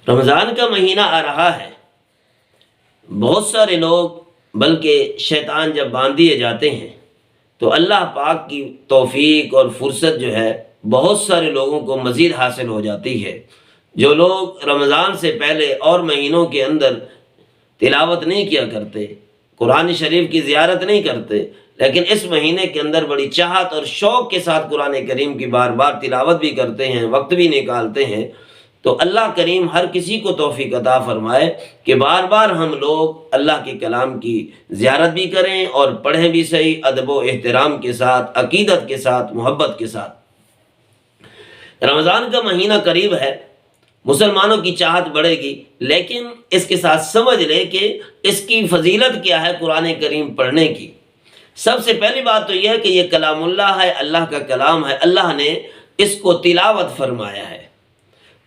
رمضان کا مہینہ آ رہا ہے، بہت سارے لوگ بلکہ شیطان جب باندھ دیے جاتے ہیں تو اللہ پاک کی توفیق اور فرصت جو ہے بہت سارے لوگوں کو مزید حاصل ہو جاتی ہے۔ جو لوگ رمضان سے پہلے اور مہینوں کے اندر تلاوت نہیں کیا کرتے، قرآن شریف کی زیارت نہیں کرتے، لیکن اس مہینے کے اندر بڑی چاہت اور شوق کے ساتھ قرآن کریم کی بار بار تلاوت بھی کرتے ہیں، وقت بھی نکالتے ہیں، تو اللہ کریم ہر کسی کو توفیق عطا فرمائے کہ بار بار ہم لوگ اللہ کے کلام کی زیارت بھی کریں اور پڑھیں بھی صحیح، ادب و احترام کے ساتھ، عقیدت کے ساتھ، محبت کے ساتھ۔ رمضان کا مہینہ قریب ہے، مسلمانوں کی چاہت بڑھے گی، لیکن اس کے ساتھ سمجھ لے کہ اس کی فضیلت کیا ہے قرآن کریم پڑھنے کی۔ سب سے پہلی بات تو یہ ہے کہ یہ کلام اللہ ہے، اللہ کا کلام ہے، اللہ نے اس کو تلاوت فرمایا ہے۔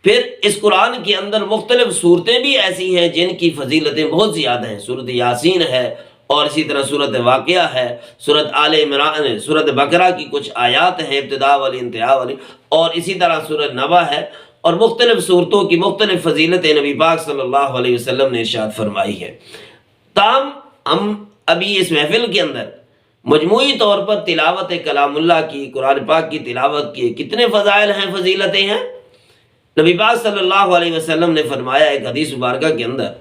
پھر اس قرآن کے اندر مختلف صورتیں بھی ایسی ہیں جن کی فضیلتیں بہت زیادہ ہیں۔ سورۃ یاسین ہے، اور اسی طرح سورۃ واقعہ ہے، سورۃ آل عمران، سورۃ بقرہ کی کچھ آیات ہیں ابتداء والی، انتہا والی، اور اسی طرح سورۃ نبا ہے، اور مختلف صورتوں کی مختلف فضیلتیں نبی پاک صلی اللہ علیہ وسلم نے ارشاد فرمائی ہے۔ تاہم ہم ابھی اس محفل کے اندر مجموعی طور پر تلاوت کلام اللہ کی، قرآن پاک کی تلاوت کی کتنے فضائل ہیں، فضیلتیں ہیں۔ نبی پاک صلی اللہ علیہ وسلم نے فرمایا ایک حدیث مبارکہ کے اندر،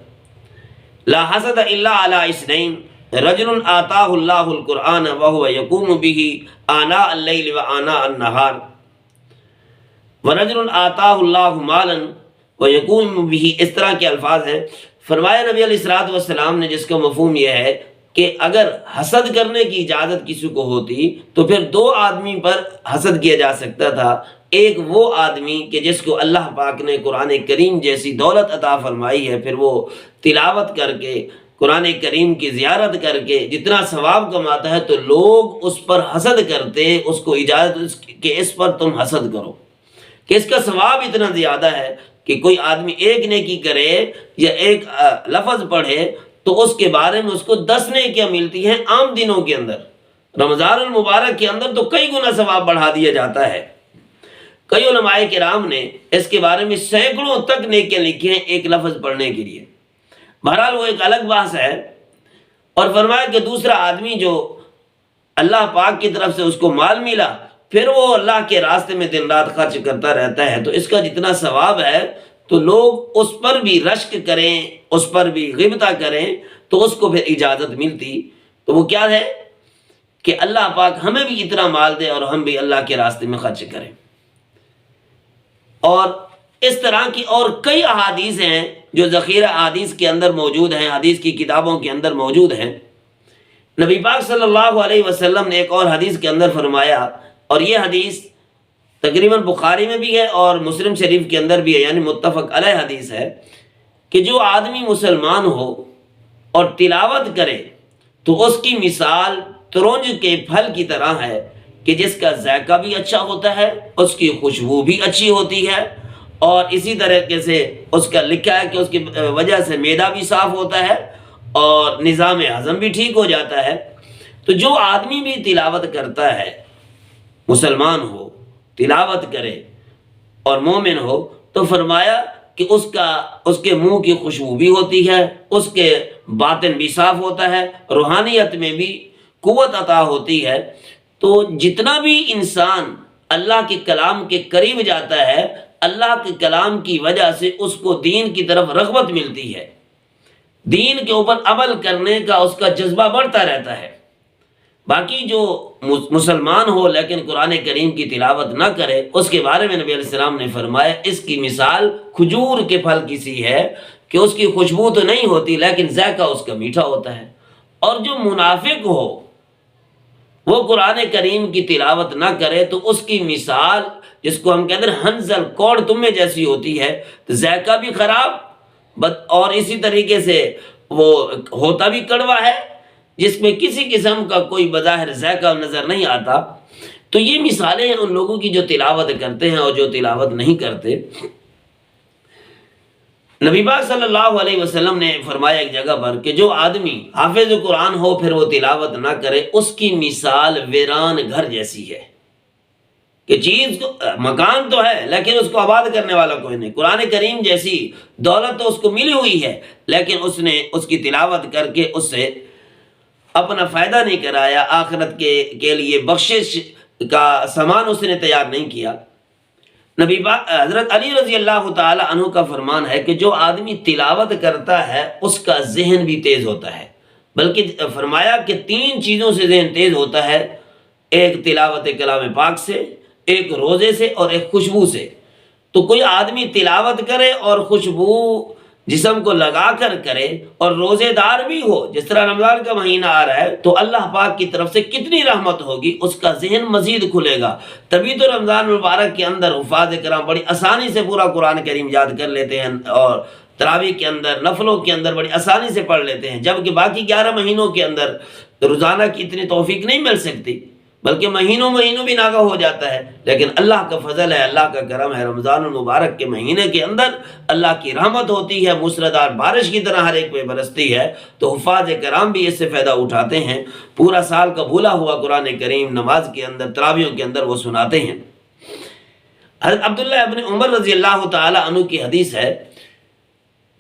لا حسد الا علی اثنین رجل آتاہ اللہ القرآن وہو یقوم بہ آناء اللیل وآناء النہار ورجل آتاہ اللہ مالا ویقوم بہ، اس طرح کے الفاظ ہیں۔ فرمایا نبی علیہ الصلوۃ والسلام نے، جس کا مفہوم یہ ہے کہ اگر حسد کرنے کی اجازت کسی کو ہوتی تو پھر دو آدمی پر حسد کیا جا سکتا تھا۔ ایک وہ آدمی کہ جس کو اللہ پاک نے قرآن کریم جیسی دولت عطا فرمائی ہے، پھر وہ تلاوت کر کے، قرآن کریم کی زیارت کر کے جتنا ثواب کماتا ہے، تو لوگ اس پر حسد کرتے، اس کو اجازت کہ اس پر تم حسد کرو، کہ اس کا ثواب اتنا زیادہ ہے کہ کوئی آدمی ایک نیکی کرے یا ایک لفظ پڑھے تو اس کے بارے میں اس کو 10 نیکیاں ملتی ہیں عام دنوں کے اندر۔ رمضان المبارک کے اندر تو کئی گنا ثواب بڑھا دیا جاتا ہے۔ کئی علماء کرام نے اس کے بارے میں سینکڑوں تک نیکیاں لکھی ہیں ایک لفظ پڑھنے کے لیے۔ بہرحال وہ ایک الگ بحث ہے۔ اور فرمایا کہ دوسرا آدمی جو اللہ پاک کی طرف سے اس کو مال ملا، پھر وہ اللہ کے راستے میں دن رات خرچ کرتا رہتا ہے، تو اس کا جتنا ثواب ہے، تو لوگ اس پر بھی رشک کریں، اس پر بھی غیبت کریں، تو اس کو پھر اجازت ملتی۔ تو وہ کیا ہے کہ اللہ پاک ہمیں بھی اتنا مال دے اور ہم بھی اللہ کے راستے میں خرچ کریں۔ اور اس طرح کی اور کئی احادیث ہیں جو ذخیرہ احادیث کے اندر موجود ہیں، حدیث کی کتابوں کے اندر موجود ہیں۔ نبی پاک صلی اللہ علیہ وسلم نے ایک اور حدیث کے اندر فرمایا، اور یہ حدیث تقریباً بخاری میں بھی ہے اور مسلم شریف کے اندر بھی ہے، یعنی متفق علیہ حدیث ہے، کہ جو آدمی مسلمان ہو اور تلاوت کرے تو اس کی مثال ترنج کے پھل کی طرح ہے کہ جس کا ذائقہ بھی اچھا ہوتا ہے، اس کی خوشبو بھی اچھی ہوتی ہے، اور اسی طریقے سے اس کا لکھا ہے کہ اس کی وجہ سے معدہ بھی صاف ہوتا ہے اور نظام ہضم بھی ٹھیک ہو جاتا ہے۔ تو جو آدمی بھی تلاوت کرتا ہے، مسلمان ہو، تلاوت کرے اور مومن ہو، تو فرمایا کہ اس کے منہ کی خوشبو بھی ہوتی ہے، اس کے باطن بھی صاف ہوتا ہے، روحانیت میں بھی قوت عطا ہوتی ہے۔ تو جتنا بھی انسان اللہ کے کلام کے قریب جاتا ہے، اللہ کے کلام کی وجہ سے اس کو دین کی طرف رغبت ملتی ہے، دین کے اوپر عمل کرنے کا اس کا جذبہ بڑھتا رہتا ہے۔ باقی جو مسلمان ہو لیکن قرآن کریم کی تلاوت نہ کرے، اس کے بارے میں نبی علیہ السلام نے فرمایا اس کی مثال کھجور کے پھل کی سی ہے کہ اس کی خوشبو تو نہیں ہوتی لیکن ذائقہ اس کا میٹھا ہوتا ہے۔ اور جو منافق ہو، وہ قرآن کریم کی تلاوت نہ کرے تو اس کی مثال، جس کو ہم کہتے ہیں ہنزل کوڑ تمے جیسی ہوتی ہے، تو ذائقہ بھی خراب اور اسی طریقے سے وہ ہوتا بھی کڑوا ہے، جس میں کسی قسم کا کوئی بظاہر ذائقہ نظر نہیں آتا۔ تو یہ مثالیں ہیں ان لوگوں کی جو تلاوت کرتے ہیں اور جو تلاوت نہیں کرتے۔ نبی پاک صلی اللہ علیہ وسلم نے فرمایا ایک جگہ پر کہ جو آدمی حافظ قرآن ہو پھر وہ تلاوت نہ کرے، اس کی مثال ویران گھر جیسی ہے۔ کہ چیز کو مکان تو ہے لیکن اس کو آباد کرنے والا کوئی نہیں. قرآن کریم جیسی دولت تو اس کو ملی ہوئی ہے لیکن اس نے اس کی تلاوت کر کے اس سے اپنا فائدہ نہیں کرایا، آخرت کے لیے بخشش کا سامان اس نے تیار نہیں کیا. نبی حضرت علی رضی اللہ تعالی عنہ کا فرمان ہے کہ جو آدمی تلاوت کرتا ہے اس کا ذہن بھی تیز ہوتا ہے، بلکہ فرمایا کہ 3 چیزوں سے ذہن تیز ہوتا ہے، ایک تلاوت کلام پاک سے، ایک روزے سے اور ایک خوشبو سے. تو کوئی آدمی تلاوت کرے اور خوشبو جسم کو لگا کر کرے اور روزے دار بھی ہو، جس طرح رمضان کا مہینہ آ رہا ہے تو اللہ پاک کی طرف سے کتنی رحمت ہوگی، اس کا ذہن مزید کھلے گا. تبھی تو رمضان مبارک کے اندر حفاظ کرام بڑی آسانی سے پورا قرآن کریم یاد کر لیتے ہیں اور تراویح کے اندر نفلوں کے اندر بڑی آسانی سے پڑھ لیتے ہیں، جبکہ باقی 11 مہینوں کے اندر روزانہ کی اتنی توفیق نہیں مل سکتی، بلکہ مہینوں بھی ناغہ ہو جاتا ہے. لیکن اللہ کا فضل ہے، اللہ کا کرم ہے، رمضان المبارک کے مہینے کے اندر اللہ کی رحمت ہوتی ہے، موسلادھار بارش کی طرح ہر ایک پہ برستی ہے. تو حفاظ کرام بھی اس سے فائدہ اٹھاتے ہیں، پورا سال کا بھولا ہوا قرآن کریم نماز کے اندر تراویحوں کے اندر وہ سناتے ہیں. حضرت عبداللہ ابن عمر رضی اللہ تعالی عنہ کی حدیث ہے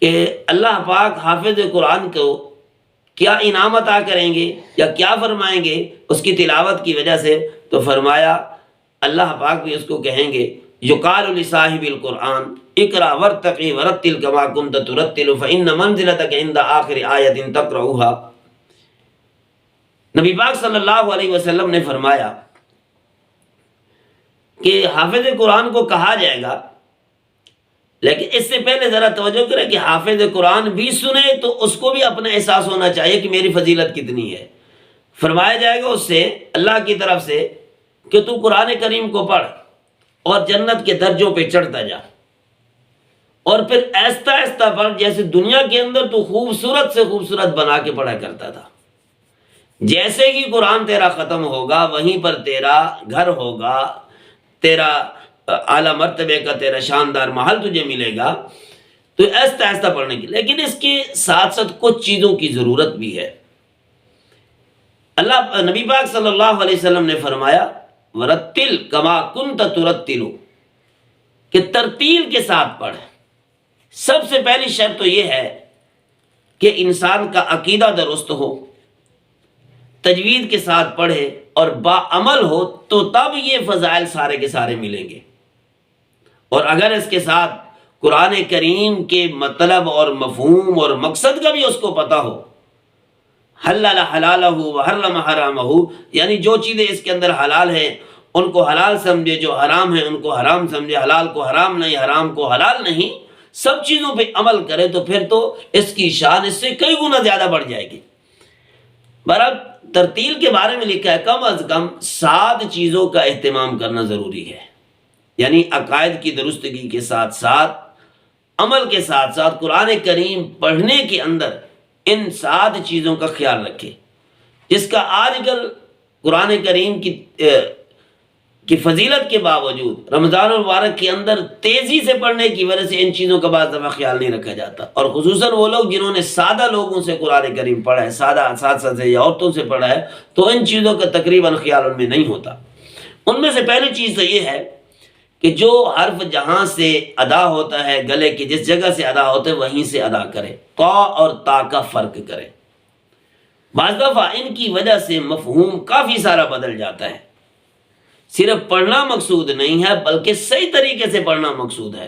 کہ اللہ پاک حافظ قرآن کو کیا انعام عطا کریں گے یا کیا فرمائیں گے اس کی تلاوت کی وجہ سے. تو فرمایا اللہ پاک بھی اس کو کہیں گے یقال لصاحب القرآن اقرا ورتقی ورتل کما کنت ترتل فإن منزلتک عند آخر آیت تقرأها. نبی پاک صلی اللہ علیہ وسلم نے فرمایا کہ حافظ قرآن کو کہا جائے گا، لیکن اس سے پہلے ذرا توجہ کریں کہ حافظ قرآن بھی سنے تو اس کو بھی اپنا احساس ہونا چاہیے کہ میری فضیلت کتنی ہے. فرمایا جائے گا اس سے اللہ کی طرف سے کہ تو قرآن کریم کو پڑھ اور جنت کے درجوں پہ چڑھتا جا، اور پھر آہستہ آہستہ پڑھ جیسے دنیا کے اندر تو خوبصورت سے خوبصورت بنا کے پڑھا کرتا تھا. جیسے ہی قرآن تیرا ختم ہوگا وہیں پر تیرا گھر ہوگا، تیرا اعلیٰ مرتبے کا تیرا شاندار محل تجھے ملے گا. تو آہستہ آہستہ پڑھنے کی، لیکن اس کے ساتھ ساتھ کچھ چیزوں کی ضرورت بھی ہے. اللہ نبی پاک صلی اللہ علیہ وسلم نے فرمایا ورتل کما کنت ترتل، کہ ترتیل کے ساتھ پڑھ. سب سے پہلی شرط تو یہ ہے کہ انسان کا عقیدہ درست ہو، تجوید کے ساتھ پڑھے اور باعمل ہو، تو تب یہ فضائل سارے کے سارے ملیں گے. اور اگر اس کے ساتھ قرآن کریم کے مطلب اور مفہوم اور مقصد کا بھی اس کو پتہ ہو، حلل حلالہ وحرم حرامہ، یعنی جو چیزیں اس کے اندر حلال ہیں ان کو حلال سمجھے، جو حرام ہیں ان کو حرام سمجھے، حلال کو حرام نہیں، حرام کو حلال نہیں، سب چیزوں پہ عمل کرے، تو پھر تو اس کی شان اس سے کئی گنا زیادہ بڑھ جائے گی. برحال ترتیل کے بارے میں لکھا ہے کم از کم 7 چیزوں کا اہتمام کرنا ضروری ہے. یعنی عقائد کی درستگی کے ساتھ ساتھ، عمل کے ساتھ ساتھ قرآن کریم پڑھنے کے اندر ان 7 چیزوں کا خیال رکھے، جس کا آج کل قرآن کریم کی فضیلت کے باوجود رمضان المبارک کے اندر تیزی سے پڑھنے کی وجہ سے ان چیزوں کا بعض دفعہ خیال نہیں رکھا جاتا. اور خصوصاً وہ لوگ جنہوں نے سادہ لوگوں سے قرآن کریم پڑھا ہے، سادہ اساتذہ سے یا عورتوں سے پڑھا ہے، تو ان چیزوں کا تقریباً خیال ان میں نہیں ہوتا. ان میں سے پہلی چیز تو یہ ہے کہ جو حرف جہاں سے ادا ہوتا ہے، گلے کی جس جگہ سے ادا ہوتا ہے وہیں سے ادا کرے. تا اور تا کا فرق کرے. بعض دفعہ ان کی وجہ سے مفہوم کافی سارا بدل جاتا ہے. صرف پڑھنا مقصود نہیں ہے بلکہ صحیح طریقے سے پڑھنا مقصود ہے.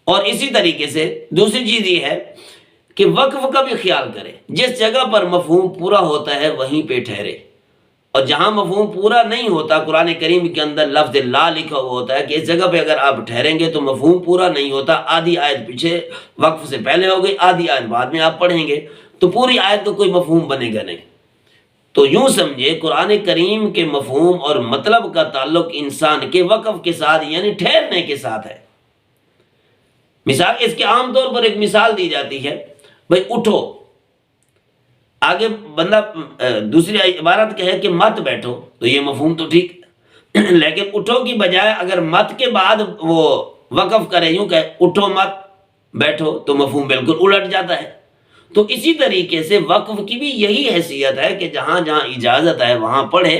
اور اسی طریقے سے دوسری چیز یہ ہے کہ وقف کا بھی خیال کرے. جس جگہ پر مفہوم پورا ہوتا ہے وہیں پہ ٹھہرے، اور جہاں مفہوم پورا نہیں ہوتا، قرآن کریم کے اندر لفظ لا لکھا ہوا ہوتا ہے کہ اس جگہ پہ اگر آپ ٹھہریں گے تو مفہوم پورا نہیں ہوتا. آدھی آیت پیچھے وقف سے پہلے ہو گئی، آدھی آیت بعد میں آپ پڑھیں گے تو پوری آیت کا کوئی مفہوم بنے گا نہیں. تو یوں سمجھے قرآن کریم کے مفہوم اور مطلب کا تعلق انسان کے وقف کے ساتھ یعنی ٹھہرنے کے ساتھ ہے. مثال اس کے عام طور پر ایک مثال دی جاتی ہے، بھائی اٹھو. آگے بندہ دوسری عبارت کہے کہ مت بیٹھو تو یہ مفہوم تو ٹھیک، لیکن اٹھو کی بجائے اگر مت کے بعد وہ وقف کرے، یوں کہ اٹھو مت بیٹھو، تو مفہوم بالکل الٹ جاتا ہے. تو اسی طریقے سے وقف کی بھی یہی حیثیت ہے کہ جہاں جہاں اجازت ہے وہاں پڑھے،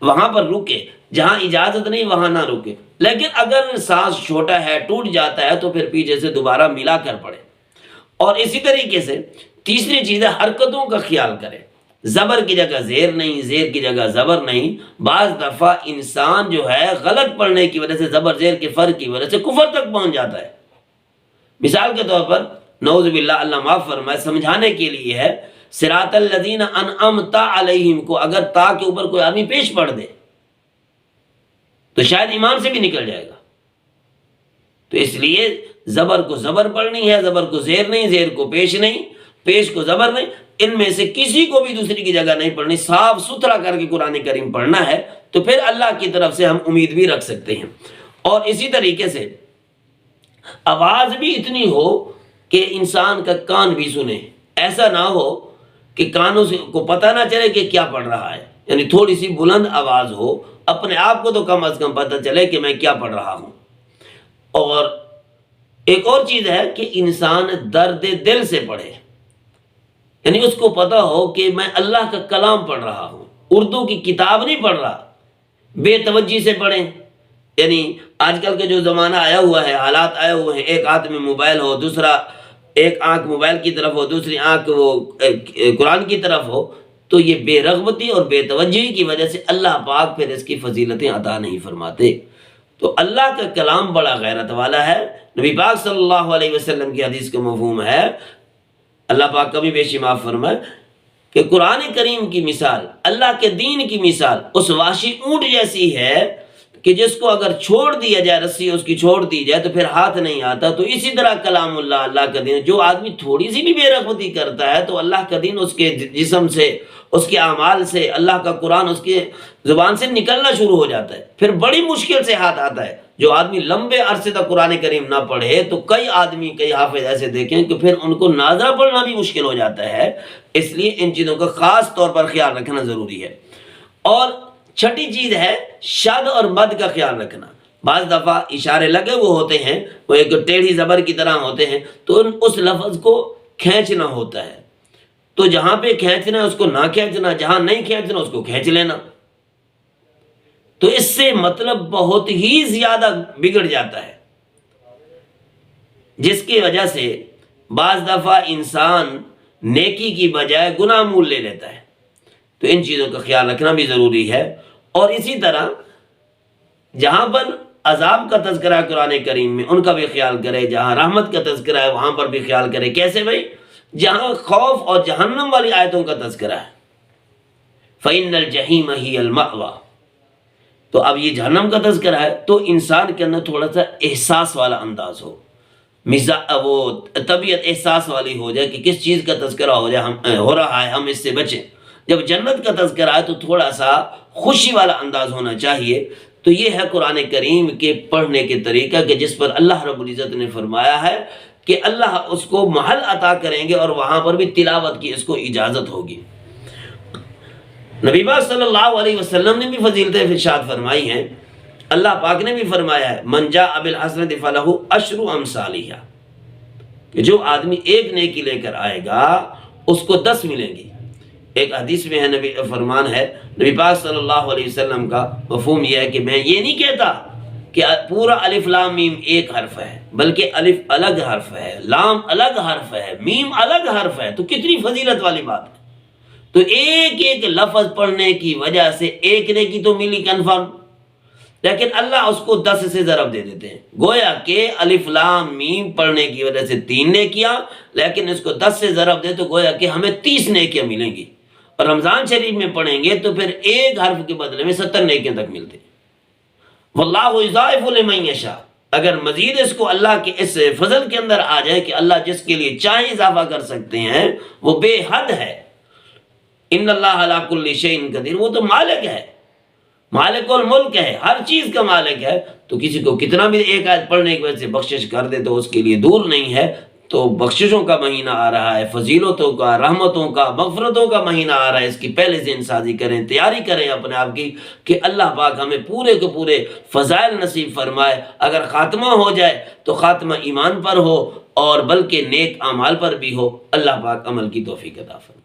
وہاں پر رکے. جہاں اجازت نہیں وہاں نہ رکے، لیکن اگر سانس چھوٹا ہے ٹوٹ جاتا ہے تو پھر پیچھے سے دوبارہ ملا کر پڑے۔ اور اسی طریقے سے تیسری چیز ہے حرکتوں کا خیال کرے، زبر کی جگہ زیر نہیں، زیر کی جگہ زبر نہیں۔ بعض دفعہ انسان جو ہے غلط پڑھنے کی وجہ سے، زبر زیر کے فرق کی وجہ سے کفر تک پہنچ جاتا ہے۔ مثال کے طور پر نعوذ باللہ، اللہ معاف فرمائے، سمجھانے کے لیے ہے صراط الذین انعمت علیہم کو اگر تا کے اوپر کوئی آدمی پیش پڑھ دے تو شاید ایمان سے بھی نکل جائے گا۔ تو اس لیے زبر کو زبر پڑھنی ہے، زبر کو زیر نہیں، زیر کو پیش نہیں، پیش کو زبر نہیں، ان میں سے کسی کو بھی دوسری کی جگہ نہیں پڑھنی، صاف ستھرا کر کے قرآن کریم پڑھنا ہے، تو پھر اللہ کی طرف سے ہم امید بھی رکھ سکتے ہیں۔ اور اسی طریقے سے آواز بھی اتنی ہو کہ انسان کا کان بھی سنے، ایسا نہ ہو کہ کانوں سے کو پتہ نہ چلے کہ کیا پڑھ رہا ہے، یعنی تھوڑی سی بلند آواز ہو، اپنے آپ کو تو کم از کم پتہ چلے کہ میں کیا پڑھ رہا ہوں۔ اور ایک اور چیز ہے کہ انسان درد دل سے پڑھے، یعنی اس کو پتہ ہو کہ میں اللہ کا کلام پڑھ رہا ہوں، اردو کی کتاب نہیں پڑھ رہا۔ بے توجہی سے پڑھیں، یعنی آج کل کا جو زمانہ آیا ہوا ہے، حالات آئے ہوئے ہیں، ایک ہاتھ میں موبائل ہو، دوسرا ایک آنکھ موبائل کی طرف ہو، دوسری آنکھ وہ قرآن کی طرف ہو، تو یہ بے رغبتی اور بے توجہی کی وجہ سے اللہ پاک پھر اس کی فضیلتیں عطا نہیں فرماتے۔ تو اللہ کا کلام بڑا غیرت والا ہے۔ نبی پاک صلی اللہ علیہ وسلم کی حدیث کا مفہوم ہے، اللہ پاک کبھی بیشی معاف فرمائے، کہ قرآن کریم کی مثال، اللہ کے دین کی مثال اس وحشی اونٹ جیسی ہے کہ جس کو اگر چھوڑ دیا جائے، رسی اس کی چھوڑ دی جائے تو پھر ہاتھ نہیں آتا۔ تو اسی طرح کلام اللہ، اللہ کا دین، جو آدمی تھوڑی سی بھی بے رغبتی کرتا ہے تو اللہ کا دین اس کے جسم سے، اس کے اعمال سے، اللہ کا قرآن اس کے زبان سے نکلنا شروع ہو جاتا ہے، پھر بڑی مشکل سے ہاتھ آتا ہے۔ جو آدمی لمبے عرصے تک قرآن کریم نہ پڑھے تو کئی آدمی، کئی حافظ ایسے دیکھیں کہ پھر ان کو ناظرہ پڑھنا بھی مشکل ہو جاتا ہے۔ اس لیے ان چیزوں کا خاص طور پر خیال رکھنا ضروری ہے۔ اور چھٹی چیز ہے شد اور مد کا خیال رکھنا۔ بعض دفعہ اشارے لگے وہ ہوتے ہیں، وہ ایک ٹیڑھی زبر کی طرح ہوتے ہیں، تو اس لفظ کو کھینچنا ہوتا ہے، تو جہاں پہ کھینچنا ہے اس کو نہ کھینچنا، جہاں نہیں کھینچنا اس کو کھینچ لینا، تو اس سے مطلب بہت ہی زیادہ بگڑ جاتا ہے، جس کی وجہ سے بعض دفعہ انسان نیکی کی بجائے گناہ مول لے لیتا ہے۔ تو ان چیزوں کا خیال رکھنا بھی ضروری ہے۔ اور اسی طرح جہاں پر عذاب کا تذکرہ ہے قرآن کریم میں، ان کا بھی خیال کرے، جہاں رحمت کا تذکرہ ہے وہاں پر بھی خیال کرے۔ کیسے بھائی؟ جہاں خوف اور جہنم والی آیتوں کا تذکرہ ہے، فَإِنَّ الْجَحِيمَ هِيَ الْمَأْوَى، تو اب یہ جہنم کا تذکرہ ہے تو انسان کے اندر تھوڑا سا احساس والا انداز ہو، وہ طبیعت احساس والی ہو جائے کہ کس چیز کا تذکرہ ہو رہا ہے، ہم اس سے بچیں۔ جب جنت کا تذکرہ ہے تو تھوڑا سا خوشی والا انداز ہونا چاہیے۔ تو یہ ہے قرآن کریم کے پڑھنے کے طریقہ کہ جس پر اللہ رب العزت نے فرمایا ہے کہ اللہ اس کو محل عطا کریں گے اور وہاں پر بھی تلاوت کی اس کو اجازت ہوگی۔ نبی پاک صلی اللہ علیہ وسلم نے بھی فضیلتیں ارشاد فرمائی ہیں، اللہ پاک نے بھی فرمایا ہے من جاء بالحسنۃ فلہ عشر امثالھا، کہ جو آدمی ایک نیکی لے کر آئے گا اس کو 10 ملیں گی۔ ایک حدیث میں ہے، نبی فرمان ہے نبی پاک صلی اللہ علیہ وسلم کا مفہوم یہ ہے کہ میں یہ نہیں کہتا کہ پورا الف لام میم ایک حرف ہے، بلکہ الف الگ حرف ہے، لام الگ حرف ہے، میم الگ حرف ہے، تو کتنی فضیلت والی بات ہے۔ تو ایک ایک لفظ پڑھنے کی وجہ سے ایک نیکی تو ملی کنفرم، لیکن اللہ اس کو 10 سے ضرب دے دیتے ہیں، گویا کہ الف لام میم پڑھنے کی وجہ سے 3 نیکیاں، لیکن اس کو 10 سے ضرب دے تو گویا کہ ہمیں 30 نیکیاں ملیں گی۔ اور رمضان شریف میں پڑھیں گے تو پھر ایک حرف کے بدلے میں 70 نیکیاں تک ملتے ہیں۔ واللہ یضاعف لمن یشاء، اگر مزید اس کو اللہ کے اس فضل کے اندر آ جائے کہ اللہ جس کے لیے چاہے اضافہ کر سکتے ہیں، وہ بے حد ہے۔ ان اللہ علی کل شیء قدیر، وہ تو مالک ہے، مالک الملک ہے، ہر چیز کا مالک ہے۔ تو کسی کو کتنا بھی ایک آیت پڑھنے کی وجہ سے بخشش کر دے تو اس کے لیے دور نہیں ہے۔ تو بخششوں کا مہینہ آ رہا ہے، فضیلتوں کا، رحمتوں کا، مغفرتوں کا مہینہ آ رہا ہے، اس کی پہلے ذہن سازی کریں، تیاری کریں اپنے آپ کی کہ اللہ پاک ہمیں پورے کے پورے فضائل نصیب فرمائے۔ اگر خاتمہ ہو جائے تو خاتمہ ایمان پر ہو اور بلکہ نیک اعمال پر بھی ہو۔ اللہ پاک عمل کی توفیق عطا فرمائے۔